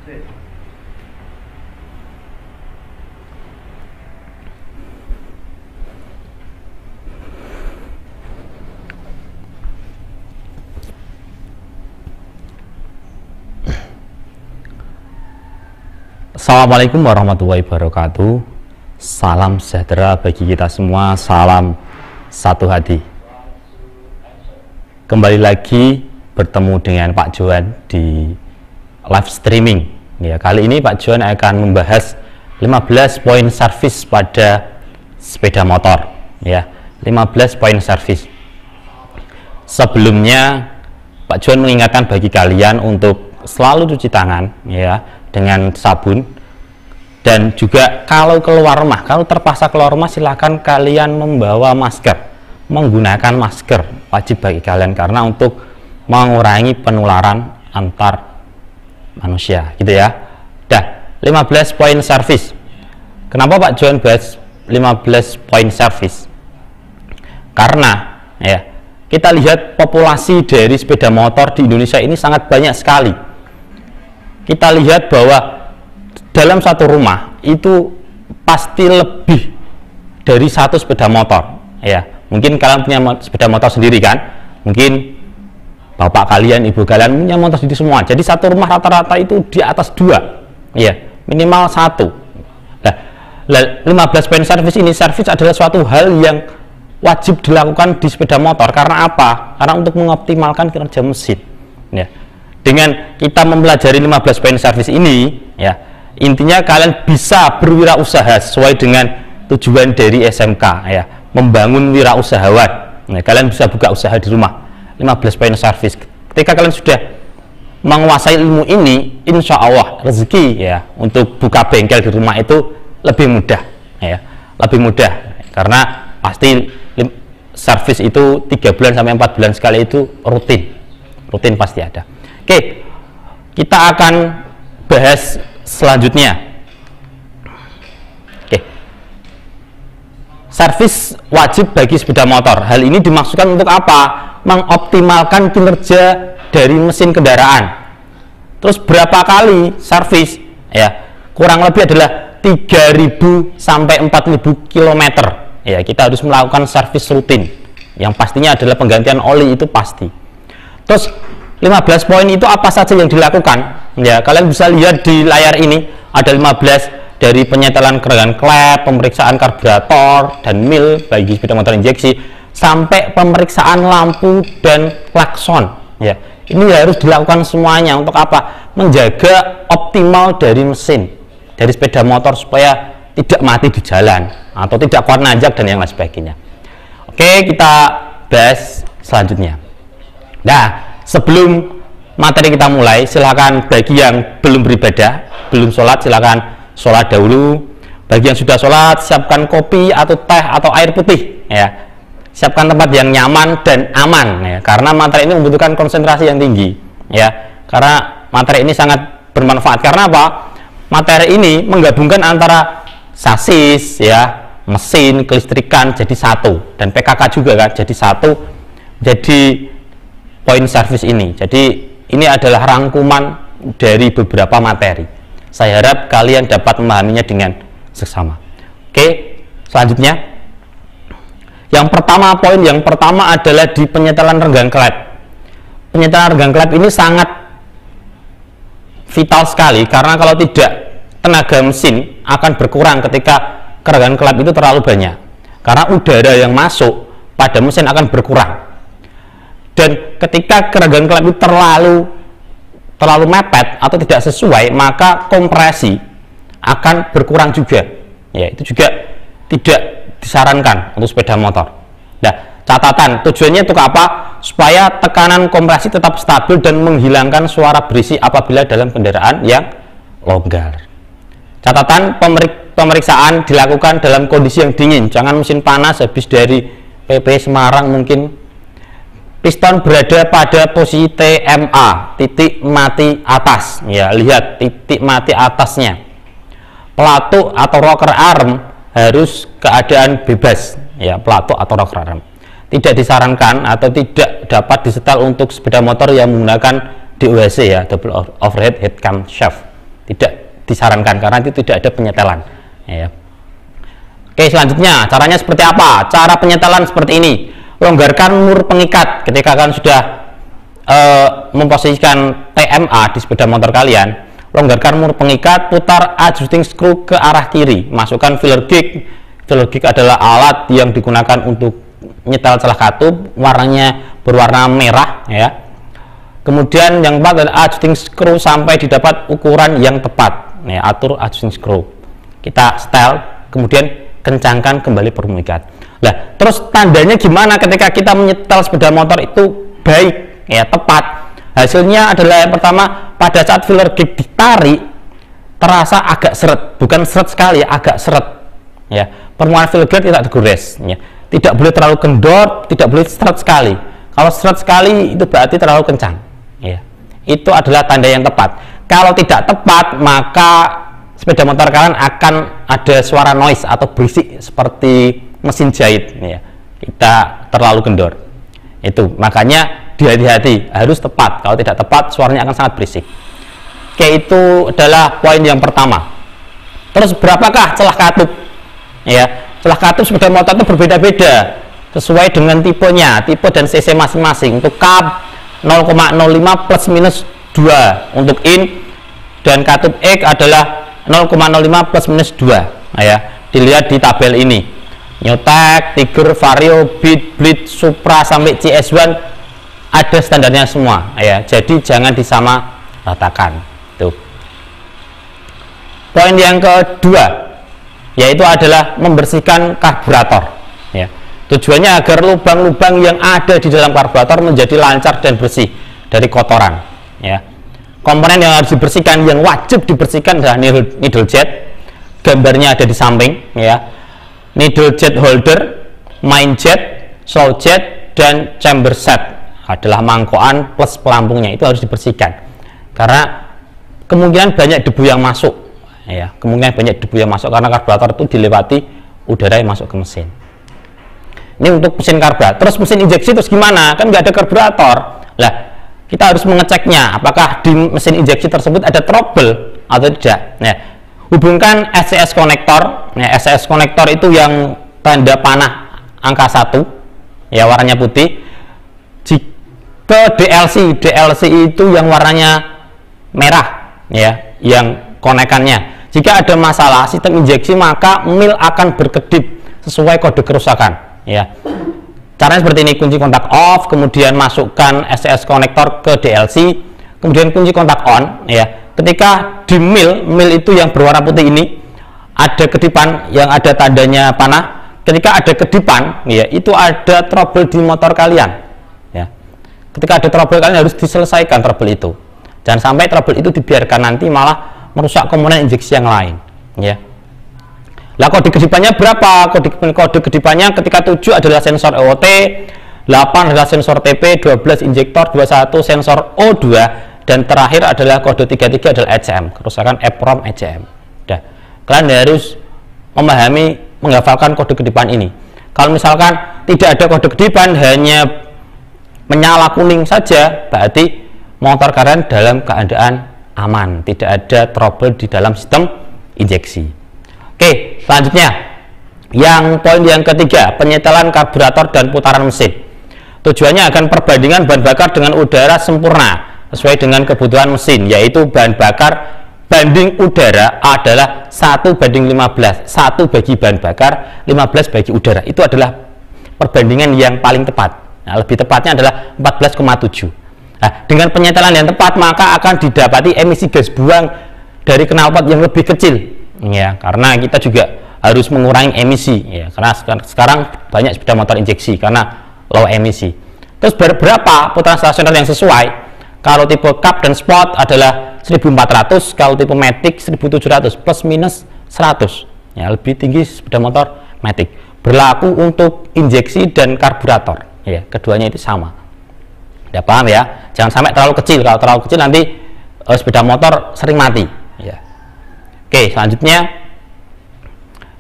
Assalamualaikum warahmatullahi wabarakatuh. Salam sejahtera bagi kita semua. Salam satu hati. Kembali lagi bertemu dengan Pak Johan di live streaming. Ya, kali ini Pak Johan akan membahas 15 poin servis pada sepeda motor. Ya, 15 poin servis. Sebelumnya Pak Johan mengingatkan bagi kalian untuk selalu cuci tangan, ya, dengan sabun. Dan juga kalau keluar rumah, kalau terpaksa keluar rumah, silakan kalian membawa masker, menggunakan masker wajib bagi kalian karena untuk mengurangi penularan antar manusia, gitu ya. Dah, 15 poin servis. Kenapa Pak Johan bahas 15 poin servis? Karena ya, kita lihat populasi dari sepeda motor di Indonesia ini sangat banyak sekali. Kita lihat bahwa dalam satu rumah itu pasti lebih dari satu sepeda motor. Ya, mungkin kalian punya sepeda motor sendiri kan? Mungkin bapak kalian, ibu kalian punya motor sendiri semua. Jadi satu rumah rata-rata itu di atas 2, ya, minimal 1. Nah, 15 poin servis ini, servis adalah suatu hal yang wajib dilakukan di sepeda motor. Karena apa? Karena untuk mengoptimalkan kinerja mesin. Ya, dengan kita mempelajari 15 poin servis ini, ya, intinya kalian bisa berwirausaha sesuai dengan tujuan dari SMK, ya, membangun wirausahawan. Nah, kalian bisa buka usaha di rumah. 15 poin servis. Ketika kalian sudah menguasai ilmu ini, insya Allah rezeki, ya, untuk buka bengkel di rumah itu lebih mudah, ya, lebih mudah. Karena pasti servis itu 3 bulan sampai 4 bulan sekali itu rutin pasti ada. Oke, kita akan bahas selanjutnya. Oke, servis wajib bagi sepeda motor. Hal ini dimaksudkan untuk apa? Mengoptimalkan kinerja dari mesin kendaraan. Terus berapa kali servis? Ya, kurang lebih adalah 3.000 sampai 4.000 km. Ya, kita harus melakukan servis rutin. Yang pastinya adalah penggantian oli, itu pasti. Terus 15 poin itu apa saja yang dilakukan? Ya, kalian bisa lihat di layar ini ada 15, dari penyetelan kerangan klep, pemeriksaan karburator dan mil bagi sepeda motor injeksi, sampai pemeriksaan lampu dan klakson. Ya, ini harus dilakukan semuanya untuk apa? Menjaga optimal dari mesin, dari sepeda motor supaya tidak mati di jalan atau tidak kuat nanjak dan yang lain sebagainya. Oke, kita bahas selanjutnya. Nah, sebelum materi kita mulai, silakan bagi yang belum beribadah, belum sholat, silakan sholat dahulu. Bagi yang sudah sholat, siapkan kopi atau teh atau air putih, ya. Siapkan tempat yang nyaman dan aman, ya, karena materi ini membutuhkan konsentrasi yang tinggi, ya. Karena materi ini sangat bermanfaat. Karena apa? Materi ini menggabungkan antara sasis, ya, mesin, kelistrikan jadi satu, dan PKK juga kan jadi satu. Jadi poin servis ini. Jadi ini adalah rangkuman dari beberapa materi. Saya harap kalian dapat memahaminya dengan seksama. Oke, selanjutnya. Yang pertama, poin yang pertama adalah di penyetelan renggang klep. Penyetelan renggang klep ini sangat vital sekali karena kalau tidak, tenaga mesin akan berkurang ketika renggang klep itu terlalu banyak. Karena udara yang masuk pada mesin akan berkurang. Dan ketika kerangan klep itu terlalu mepet atau tidak sesuai, maka kompresi akan berkurang juga. Ya, itu juga tidak disarankan untuk sepeda motor. Nah, catatan tujuannya untuk apa? Supaya tekanan kompresi tetap stabil dan menghilangkan suara berisik apabila dalam kendaraan yang longgar. Catatan, pemeriksaan dilakukan dalam kondisi yang dingin. Jangan mesin panas habis dari PP Semarang mungkin. Piston berada pada posisi TMA, titik mati atas. Ya, lihat titik mati atasnya. Pelatuk atau rocker arm harus keadaan bebas. Ya, pelatuk atau rocker arm. Tidak disarankan atau tidak dapat disetel untuk sepeda motor yang menggunakan DOHC, ya, double overhead head cam shaft. tidak disarankan karena itu tidak ada penyetelan, ya. Oke, selanjutnya caranya seperti apa? Cara penyetelan seperti ini. Longgarkan mur pengikat ketika kalian sudah memposisikan TMA di sepeda motor kalian. Longgarkan mur pengikat, putar adjusting screw ke arah kiri, masukkan filler gig. Filler gig adalah alat yang digunakan untuk nyetel celah katup, warnanya berwarna merah, ya. Kemudian yang keempat adalah adjusting screw sampai didapat ukuran yang tepat, ya. Atur adjusting screw, kita setel, kemudian kencangkan kembali pengikat. Nah, terus tandanya gimana ketika kita menyetel sepeda motor itu baik, ya, tepat? Hasilnya adalah yang pertama, pada saat filler gig ditarik terasa agak seret, bukan seret sekali, agak seret, ya. Permukaan filler gig tidak tergores, ya. Tidak boleh terlalu kendor, tidak boleh seret sekali. Kalau seret sekali itu berarti terlalu kencang, ya. Itu adalah tanda yang tepat. Kalau tidak tepat, maka sepeda motor kalian akan ada suara noise atau berisik seperti mesin jahit, ya. Kita terlalu kendor. Itu makanya hati-hati, harus tepat. Kalau tidak tepat, suaranya akan sangat berisik. Oke, itu adalah poin yang pertama. Terus berapakah celah katup? Ya, celah katup sepeda motor itu berbeda-beda sesuai dengan tipenya, tipe dan cc masing-masing. Untuk kap 0,05 plus minus 2 untuk in, dan katup X adalah 0,05 plus minus 2. Nah, ya, dilihat di tabel ini. Newtek, Tiger, Vario, Beat, Blitz, Supra sampai CS1 ada standarnya semua, ya. Jadi jangan disamaratakan. Tuh. Poin yang kedua yaitu adalah membersihkan karburator, ya. Tujuannya agar lubang-lubang yang ada di dalam karburator menjadi lancar dan bersih dari kotoran, ya. Komponen yang harus dibersihkan, yang wajib dibersihkan adalah needle jet. Gambarnya ada di samping, ya. Needle jet holder, main jet, slow jet, dan chamber set adalah mangkokan plus pelampungnya, itu harus dibersihkan karena kemungkinan banyak debu yang masuk, ya. Kemungkinan banyak debu yang masuk karena karburator itu dilewati udara yang masuk ke mesin. Ini untuk mesin karburator. Terus mesin injeksi terus gimana? Kan nggak ada karburator. Lah, kita harus mengeceknya apakah di mesin injeksi tersebut ada trouble atau tidak. Nah, hubungkan SCS konektor. Nah, SCS konektor itu yang tanda panah angka 1, ya, warnanya putih. Jika DLC itu yang warnanya merah, ya, yang konekannya. Jika ada masalah sistem injeksi, maka mil akan berkedip sesuai kode kerusakan, ya. Caranya seperti ini: kunci kontak off, kemudian masukkan SCS konektor ke DLC, kemudian kunci kontak on, ya. Ketika di mil itu yang berwarna putih ini ada kedipan yang ada tandanya panah. Ketika ada kedipan, ya, itu ada trouble di motor kalian, ya. Ketika ada trouble, kalian harus diselesaikan trouble itu. Jangan sampai trouble itu dibiarkan, nanti malah merusak komponen injeksi yang lain, ya. Lah, kode kedipannya berapa? Kode kedipannya ketika 7 adalah sensor EOT, 8 adalah sensor TP, 12 injektor, 21 sensor O2, dan terakhir adalah kode 33 adalah ECM, kerusakan EPROM ECM. Udah. Kalian harus memahami, menghafalkan kode kedipan ini. Kalau misalkan tidak ada kode kedipan, hanya menyala kuning saja, berarti motor kalian dalam keadaan aman, tidak ada trouble di dalam sistem injeksi. Oke, selanjutnya yang poin yang ketiga, penyetelan karburator dan putaran mesin. Tujuannya akan perbandingan bahan bakar dengan udara sempurna sesuai dengan kebutuhan mesin, yaitu bahan bakar banding udara adalah 1:15, 1 bagi bahan bakar, 15 bagi udara. Itu adalah perbandingan yang paling tepat. Nah, lebih tepatnya adalah 14,7. Nah, dengan penyetelan yang tepat, maka akan didapati emisi gas buang dari knalpot yang lebih kecil, ya, karena kita juga harus mengurangi emisi, ya, karena sekarang banyak sepeda motor injeksi karena low emisi. Terus berapa putaran stasioner yang sesuai? Kalau tipe Cup dan Sport adalah 1400, kalau tipe Matic 1700, plus minus 100, ya, lebih tinggi sepeda motor Matic. Berlaku untuk injeksi dan karburator, ya, keduanya itu sama. Udah paham, ya? Jangan sampai terlalu kecil. Kalau terlalu kecil nanti sepeda motor sering mati, ya. Oke, selanjutnya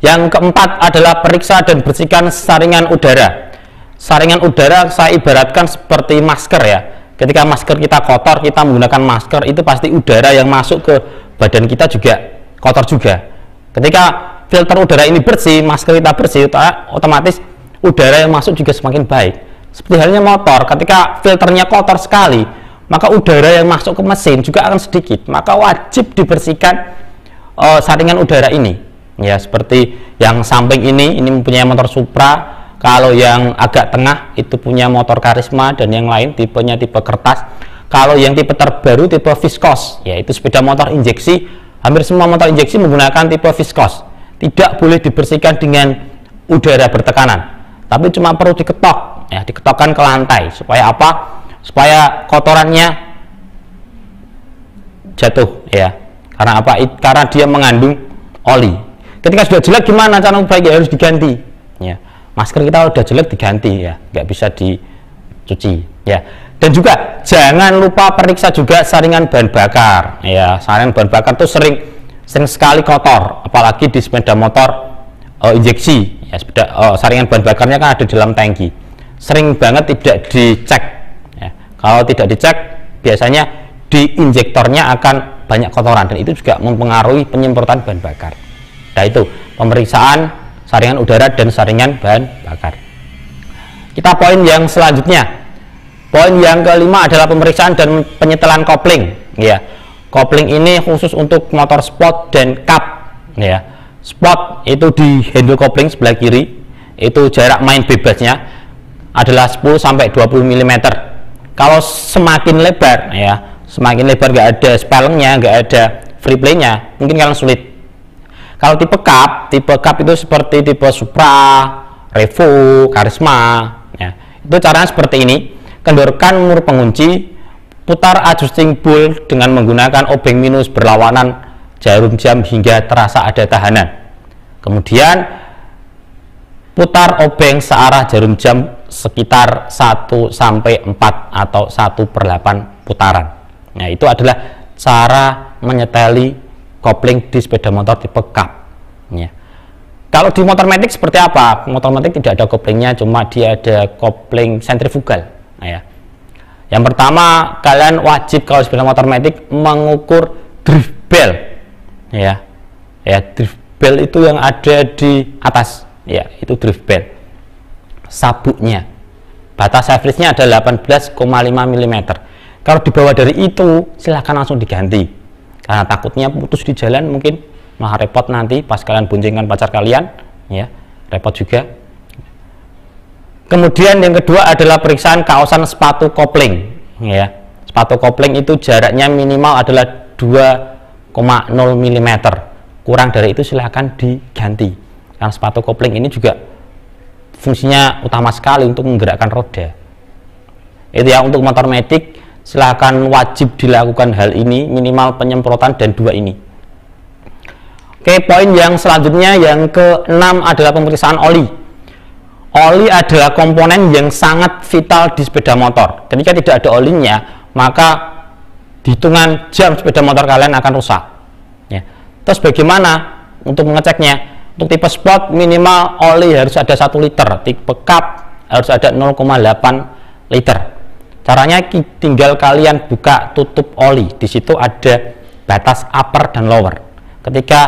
yang keempat adalah periksa dan bersihkan saringan udara. Saringan udara saya ibaratkan seperti masker, ya. Ketika masker kita kotor, kita menggunakan masker, itu pasti udara yang masuk ke badan kita juga kotor juga. Ketika filter udara ini bersih, masker kita bersih, otomatis udara yang masuk juga semakin baik. Seperti halnya motor, ketika filternya kotor sekali, maka udara yang masuk ke mesin juga akan sedikit. Maka wajib dibersihkan saringan udara ini. Ya, seperti yang samping ini mempunyai motor Supra. Kalau yang agak tengah itu punya motor Karisma, dan yang lain tipenya tipe kertas. Kalau yang tipe terbaru tipe viskos, yaitu sepeda motor injeksi. Hampir semua motor injeksi menggunakan tipe viskos. Tidak boleh dibersihkan dengan udara bertekanan, tapi cuma perlu diketok, ya, diketokkan ke lantai. Supaya apa? Supaya kotorannya jatuh, ya. Karena apa? Karena dia mengandung oli. Ketika sudah jelek gimana cara baiknya? Harus diganti, ya. Masker kita udah jelek diganti, ya, nggak bisa dicuci, ya. Dan juga jangan lupa periksa juga saringan bahan bakar, ya. Saringan bahan bakar tuh sering sekali kotor, apalagi di sepeda motor injeksi, ya. Saringan bahan bakarnya kan ada di dalam tangki, sering banget tidak dicek, ya. Kalau tidak dicek, biasanya di injektornya akan banyak kotoran, dan itu juga mempengaruhi penyemprotan bahan bakar. Nah, itu pemeriksaan saringan udara dan saringan bahan bakar. Kita poin yang selanjutnya. Poin yang kelima adalah pemeriksaan dan penyetelan kopling, ya. Kopling ini khusus untuk motor sport dan cup, ya. Sport itu di handle kopling sebelah kiri, itu jarak main bebasnya adalah 10 sampai 20 mm. Kalau semakin lebar, ya, semakin lebar, nggak ada spellingnya, nggak ada free play-nya, mungkin kalian sulit. Kalau tipe cup itu seperti tipe Supra, Revo, Karisma, ya. Itu caranya seperti ini. Kendorkan mur pengunci, putar adjusting ball dengan menggunakan obeng minus berlawanan jarum jam hingga terasa ada tahanan. Kemudian putar obeng searah jarum jam sekitar 1 sampai 4 atau 1/8 putaran. Nah, itu adalah cara menyeteli kopling di sepeda motor tipe cup, ya. Kalau di motor matic seperti apa? Motor matic tidak ada koplingnya, cuma dia ada kopling sentrifugal, ya. Yang pertama, kalian wajib kalau sepeda motor matic mengukur drift bell, ya. Drift bell itu yang ada di atas, ya, itu drift bell. Sabuknya, batas average-nya ada 18,5 mm. Kalau di bawah dari itu, silahkan langsung diganti. Karena takutnya putus di jalan, mungkin malah repot nanti pas kalian boncengkan pacar kalian, ya, repot juga. Kemudian yang kedua adalah periksaan kaosan sepatu kopling, ya. Sepatu kopling itu jaraknya minimal adalah 2,0 mm. Kurang dari itu silahkan diganti. Karena sepatu kopling ini juga fungsinya utama sekali untuk menggerakkan roda. Itu ya, untuk motor matic silahkan wajib dilakukan hal ini, minimal penyemprotan dan 2 ini. Oke, poin yang selanjutnya yang ke-6 adalah pemeriksaan oli. Oli adalah komponen yang sangat vital di sepeda motor. Ketika tidak ada olinya, maka di hitungan jam sepeda motor kalian akan rusak, ya. Terus bagaimana untuk mengeceknya? Untuk tipe sport minimal oli harus ada 1 liter, tipe cup harus ada 0,8 liter. Caranya tinggal kalian buka tutup oli, di situ ada batas upper dan lower. Ketika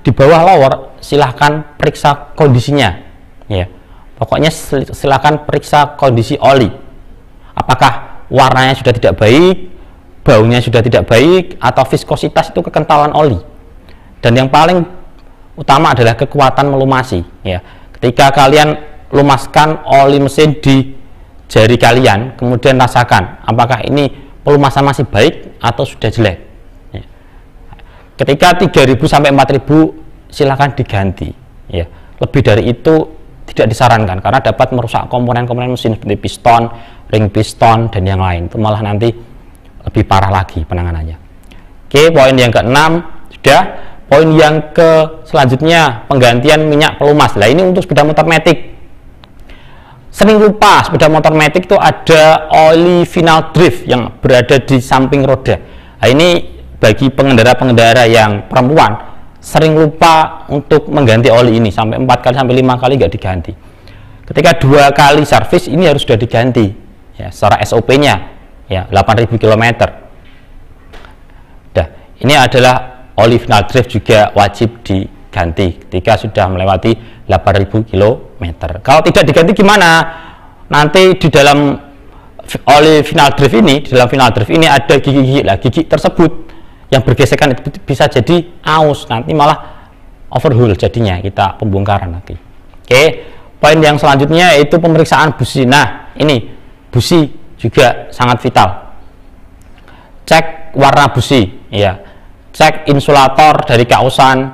di bawah lower, silahkan periksa kondisinya, ya. Pokoknya silahkan periksa kondisi oli. Apakah warnanya sudah tidak baik, baunya sudah tidak baik, atau viskositas itu kekentalan oli. Dan yang paling utama adalah kekuatan melumasi, ya. Ketika kalian lumaskan oli mesin di jari kalian, kemudian rasakan apakah ini pelumasan masih baik atau sudah jelek, ya. Ketika 3000 sampai 4000 silahkan diganti, ya. Lebih dari itu tidak disarankan karena dapat merusak komponen-komponen mesin seperti piston, ring piston, dan yang lain. Itu malah nanti lebih parah lagi penanganannya. Oke, poin yang ke-6 sudah. Poin yang ke selanjutnya penggantian minyak pelumas. Nah, ini untuk sepeda motor matic. Sering lupa sepeda motor matic itu ada oli final drift yang berada di samping roda. Nah, ini bagi pengendara-pengendara yang perempuan sering lupa untuk mengganti oli ini, sampai 4 kali sampai 5 kali nggak diganti. Ketika 2 kali servis ini harus sudah diganti, ya, secara SOP-nya, ya, 8000 km. Nah, ini adalah oli final drive juga wajib diganti ketika sudah melewati 8.000 km. Kalau tidak diganti gimana? Nanti di dalam oli final drive ini, ada gigi-gigi. Lah, gigi tersebut yang bergesekan itu bisa jadi aus, nanti malah overhaul jadinya, kita pembongkaran nanti. Oke, poin yang selanjutnya yaitu pemeriksaan busi. Nah, ini busi juga sangat vital. Cek warna busi, ya. Cek insulator dari kausan,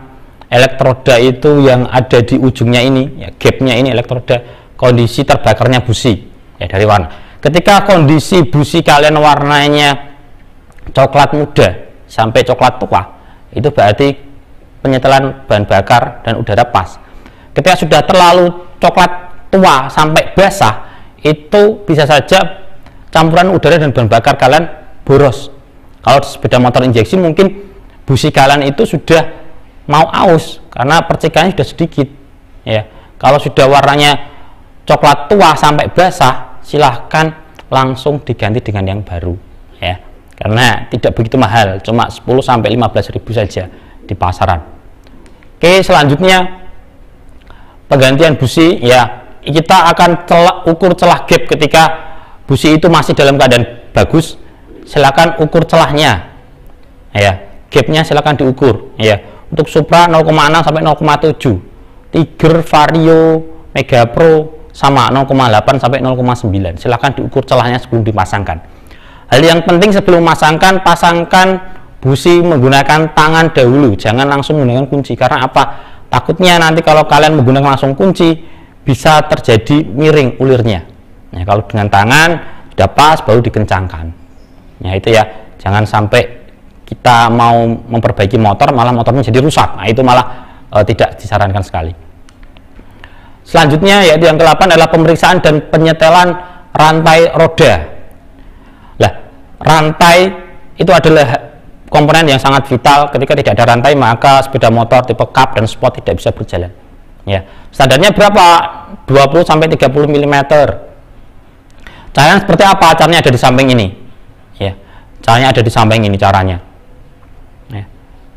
elektroda itu yang ada di ujungnya ini, ya, gapnya ini elektroda, kondisi terbakarnya busi, ya, dari warna. Ketika kondisi busi kalian warnanya coklat muda sampai coklat tua, itu berarti penyetelan bahan bakar dan udara pas. Ketika sudah terlalu coklat tua sampai basah, itu bisa saja campuran udara dan bahan bakar kalian boros. Kalau sepeda motor injeksi mungkin busi kalian itu sudah mau aus karena percikannya sudah sedikit, ya. Kalau sudah warnanya coklat tua sampai basah, silahkan langsung diganti dengan yang baru, ya, karena tidak begitu mahal, cuma 10-15.000 saja di pasaran. Oke, selanjutnya penggantian busi, ya, kita akan ukur celah gap. Ketika busi itu masih dalam keadaan bagus, silakan ukur celahnya, ya, gapnya silakan diukur, ya. Untuk Supra 0,6 sampai 0,7, Tiger, Vario, Mega Pro sama 0,8 sampai 0,9. Silakan diukur celahnya sebelum dipasangkan. Hal yang penting sebelum memasangkan, pasangkan busi menggunakan tangan dahulu, jangan langsung menggunakan kunci. Karena apa? Takutnya nanti kalau kalian menggunakan langsung kunci bisa terjadi miring ulirnya. Ya, kalau dengan tangan sudah pas baru dikencangkan. Ya, itu ya, jangan sampai kita mau memperbaiki motor malah motornya jadi rusak. Nah, itu malah tidak disarankan sekali. Selanjutnya yaitu yang ke-8 adalah pemeriksaan dan penyetelan rantai roda. Lah, rantai itu adalah komponen yang sangat vital. Ketika tidak ada rantai maka sepeda motor tipe cup dan sport tidak bisa berjalan. Ya, standarnya berapa? 20 sampai 30 mm. Caranya seperti apa? Caranya ada di samping ini. Ya, caranya ada di samping ini caranya. Ya.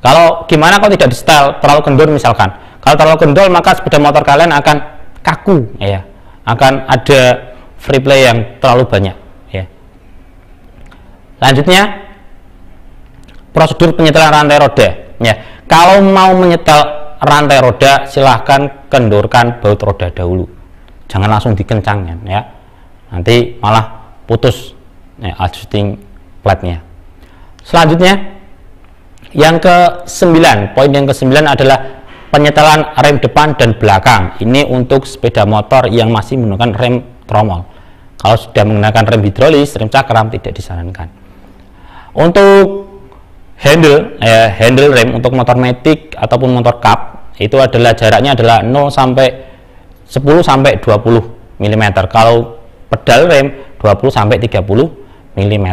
Kalau gimana kalau tidak di setel, terlalu kendor misalkan. Kalau terlalu kendor maka sepeda motor kalian akan kaku, ya, akan ada free play yang terlalu banyak, ya. Lanjutnya prosedur penyetelan rantai roda, ya. Kalau mau menyetel rantai roda silahkan kendorkan baut roda dahulu, jangan langsung dikencangkan, ya, nanti malah putus, ya, adjusting plate-nya. Selanjutnya yang ke-9, poin yang ke-9 adalah penyetelan rem depan dan belakang. Ini untuk sepeda motor yang masih menggunakan rem tromol. Kalau sudah menggunakan rem hidrolis, rem cakram tidak disarankan. Untuk handle rem untuk motor matic ataupun motor cup itu adalah jaraknya adalah 0 sampai 10 sampai 20 mm. Kalau pedal rem 20 sampai 30 mm.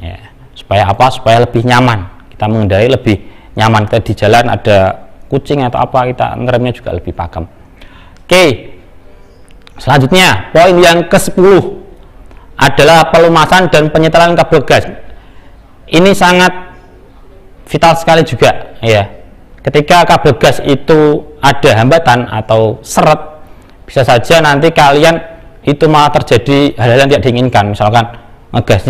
Ya. Supaya apa? Supaya lebih nyaman. Kita mengendarai lebih nyaman. Kita di jalan ada kucing atau apa, kita ngeremnya juga lebih pakem. Oke, selanjutnya poin yang ke-10 adalah pelumasan dan penyetelan kabel gas. Ini sangat vital sekali juga, ya. Ketika kabel gas itu ada hambatan atau seret, bisa saja nanti kalian itu malah terjadi hal-hal yang tidak diinginkan, misalkan ngegas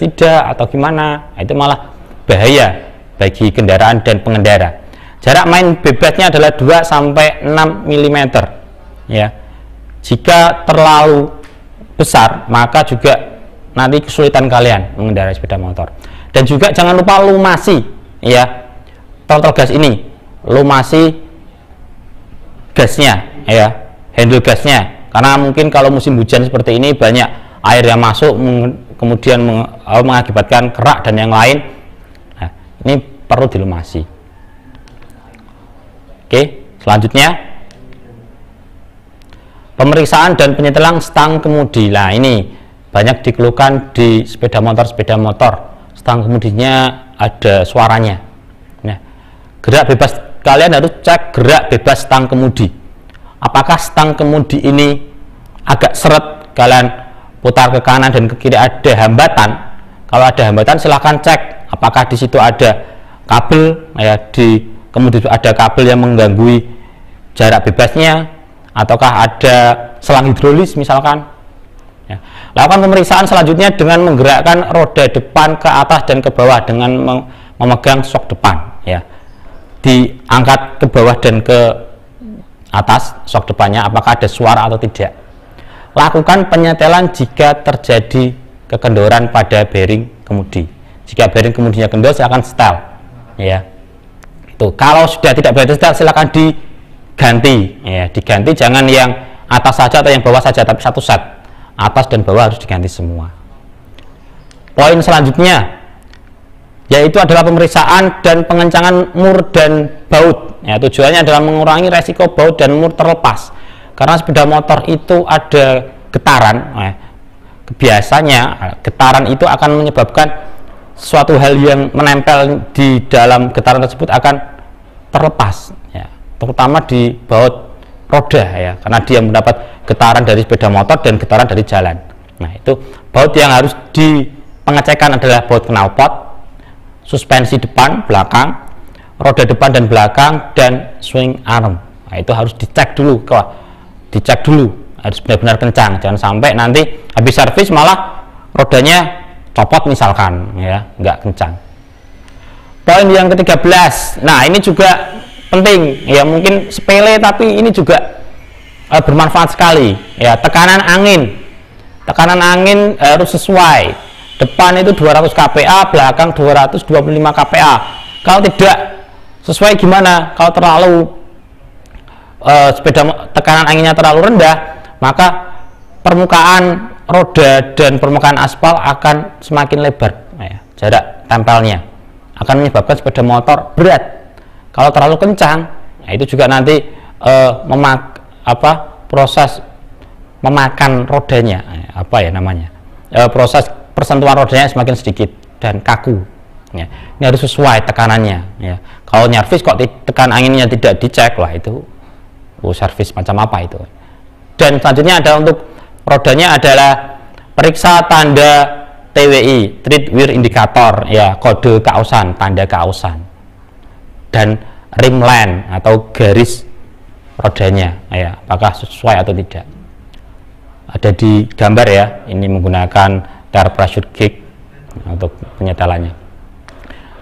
tidak atau gimana. Nah, itu malah bahaya bagi kendaraan dan pengendara. Jarak main bebasnya adalah 2 sampai 6 mm, ya. Jika terlalu besar maka juga nanti kesulitan kalian mengendarai sepeda motor. Dan juga jangan lupa lumasi, ya, throttle gas ini, lumasi gasnya, ya, handle gasnya, karena mungkin kalau musim hujan seperti ini banyak air yang masuk kemudian mengakibatkan kerak dan yang lain. Nah, ini perlu dilumasi. Oke, selanjutnya pemeriksaan dan penyetelan stang kemudi. Nah, ini banyak dikeluhkan di sepeda motor. Stang kemudinya ada suaranya. Nah, gerak bebas, kalian harus cek gerak bebas stang kemudi. Apakah stang kemudi ini agak seret, kalian putar ke kanan dan ke kiri ada hambatan. Kalau ada hambatan silahkan cek apakah di situ ada kabel ya, kemudian ada kabel yang mengganggu jarak bebasnya, ataukah ada selang hidrolis misalkan ya. Lakukan pemeriksaan selanjutnya dengan menggerakkan roda depan ke atas dan ke bawah dengan memegang sok depan ya, diangkat ke bawah dan ke atas sok depannya apakah ada suara atau tidak. Lakukan penyetelan jika terjadi kekendoran pada bearing kemudi. Jika bearing kemudinya kendor, silakan setel ya. Itu kalau sudah tidak berhasil setel, silakan diganti ya, diganti, jangan yang atas saja atau yang bawah saja, tapi satu set, atas dan bawah harus diganti semua. Poin selanjutnya yaitu adalah pemeriksaan dan pengencangan mur dan baut ya. Tujuannya adalah mengurangi resiko baut dan mur terlepas, karena sepeda motor itu ada getaran ya. Biasanya getaran itu akan menyebabkan suatu hal yang menempel di dalam getaran tersebut akan terlepas ya, terutama di baut roda ya, karena dia mendapat getaran dari sepeda motor dan getaran dari jalan. Nah, itu baut yang harus dipengecekan adalah baut knalpot, suspensi depan, belakang, roda depan dan belakang, dan swing arm. Nah, itu harus dicek dulu, harus benar-benar kencang, jangan sampai nanti habis servis malah rodanya copot misalkan ya, nggak kencang. Poin yang ke-13, nah ini juga penting ya, mungkin sepele tapi ini juga bermanfaat sekali ya. Tekanan angin harus sesuai, depan itu 200 kPa, belakang 225 kPa. Kalau tidak sesuai gimana? Kalau terlalu tekanan anginnya terlalu rendah, maka permukaan roda dan permukaan aspal akan semakin lebar ya, jarak tempelnya akan menyebabkan sepeda motor berat. Kalau terlalu kencang, nah itu juga nanti proses memakan rodanya, proses persentuhan rodanya semakin sedikit dan kaku ya. Ini harus sesuai tekanannya ya. Kalau nyervis kok tekan anginnya tidak dicek, wah itu servis macam apa itu. Dan selanjutnya adalah untuk rodanya adalah periksa tanda TWI, tread wear indicator ya, kode keausan, tanda keausan, dan rim line atau garis rodanya ya, apakah sesuai atau tidak. Ada di gambar ya, ini menggunakan tire pressure gauge untuk penyetelannya.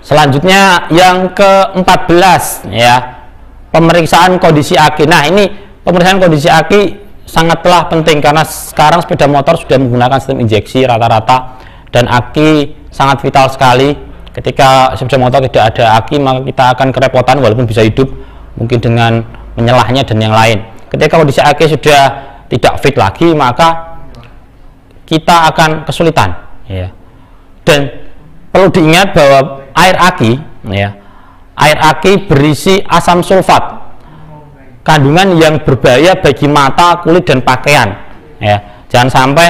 Selanjutnya yang ke-14 ya, pemeriksaan kondisi aki. Nah, ini pemeriksaan kondisi aki sangatlah penting karena sekarang sepeda motor sudah menggunakan sistem injeksi rata-rata, dan aki sangat vital sekali. Ketika sepeda motor tidak ada aki, maka kita akan kerepotan walaupun bisa hidup mungkin dengan menyelahnya dan yang lain. Ketika kondisi aki sudah tidak fit lagi, maka kita akan kesulitan ya. Dan perlu diingat bahwa air aki berisi asam sulfat, kandungan yang berbahaya bagi mata, kulit, dan pakaian ya. Jangan sampai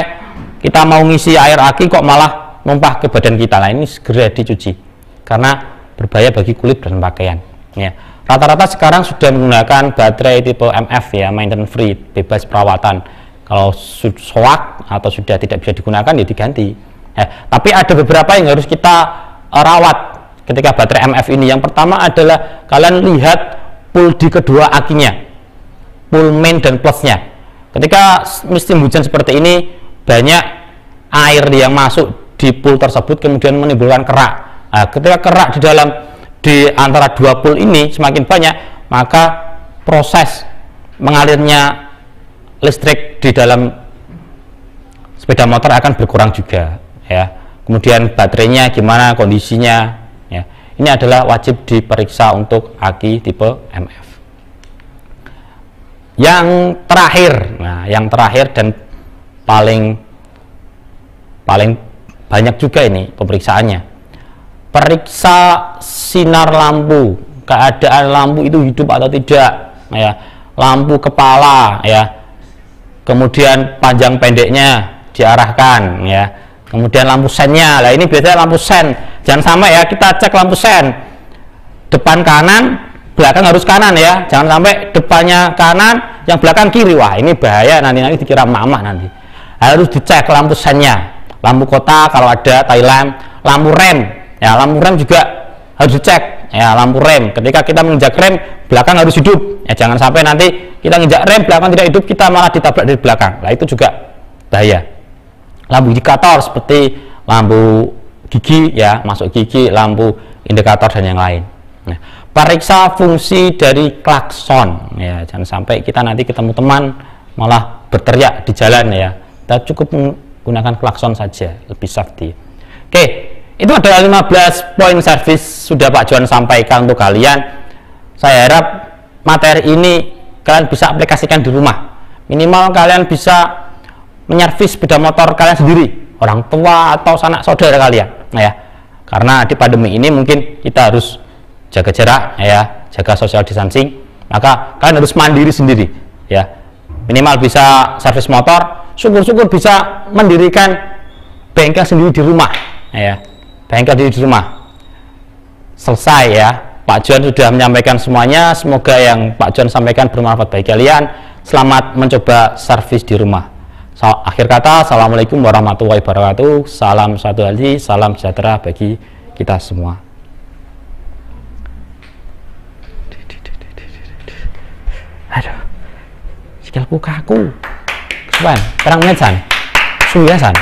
kita mau ngisi air aki kok malah numpah ke badan kita. Nah, ini segera dicuci karena berbahaya bagi kulit dan pakaian ya. Rata-rata sekarang sudah menggunakan baterai tipe MF ya, maintenance free, bebas perawatan. Kalau soak atau sudah tidak bisa digunakan ya diganti ya. Tapi ada beberapa yang harus kita rawat ketika baterai MF ini. Yang pertama adalah kalian lihat pul di kedua akinya, pul main dan plusnya. Ketika musim hujan seperti ini, banyak air yang masuk di pul tersebut kemudian menimbulkan kerak. Nah, ketika kerak di antara dua pul ini semakin banyak, maka proses mengalirnya listrik di dalam sepeda motor akan berkurang juga ya. Kemudian baterainya gimana kondisinya ya. Ini adalah wajib diperiksa untuk aki tipe MF. Yang terakhir, nah yang terakhir dan paling banyak juga ini pemeriksaannya, periksa sinar lampu, keadaan lampu itu hidup atau tidak ya, lampu kepala ya, kemudian panjang pendeknya diarahkan ya, kemudian lampu sennya. Lah ini biasanya lampu sen, jangan sama ya, kita cek lampu sen depan kanan, belakang harus kanan ya, jangan sampai depannya kanan yang belakang kiri. Wah ini bahaya, nanti dikira mama. Nanti harus dicek lampu sennya, lampu kota kalau ada Thailand, lampu rem ya, lampu rem juga harus dicek ya, lampu rem. Ketika kita menginjak rem, belakang harus hidup. Ya, jangan sampai nanti kita menginjak rem, belakang tidak hidup, kita malah ditabrak dari belakang. Nah, itu juga bahaya. Lampu indikator seperti lampu gigi, ya, masuk gigi, lampu indikator dan yang lain. Nah, periksa fungsi dari klakson. Ya, jangan sampai kita nanti ketemu teman malah berteriak di jalan, ya. Kita cukup menggunakan klakson saja, lebih safety. Oke, itu adalah 15 poin servis sudah Pak Johan sampaikan untuk kalian. Saya harap materi ini kalian bisa aplikasikan di rumah. Minimal kalian bisa menyervis sepeda motor kalian sendiri, orang tua atau sanak saudara kalian. Nah, ya, karena di pandemi ini mungkin kita harus jaga jarak, ya, jaga social distancing. Maka kalian harus mandiri sendiri, ya. Minimal bisa servis motor. Syukur-syukur bisa mendirikan bengkel sendiri di rumah, ya, bengkel di rumah. Selesai, ya, Pak Johan sudah menyampaikan semuanya. Semoga yang Pak Johan sampaikan bermanfaat bagi kalian. Selamat mencoba servis di rumah. Akhir kata, assalamualaikum warahmatullahi wabarakatuh. Salam satu hati, salam sejahtera bagi kita semua. Aduh, sikilku kaku. Sekarang menit san, suya san.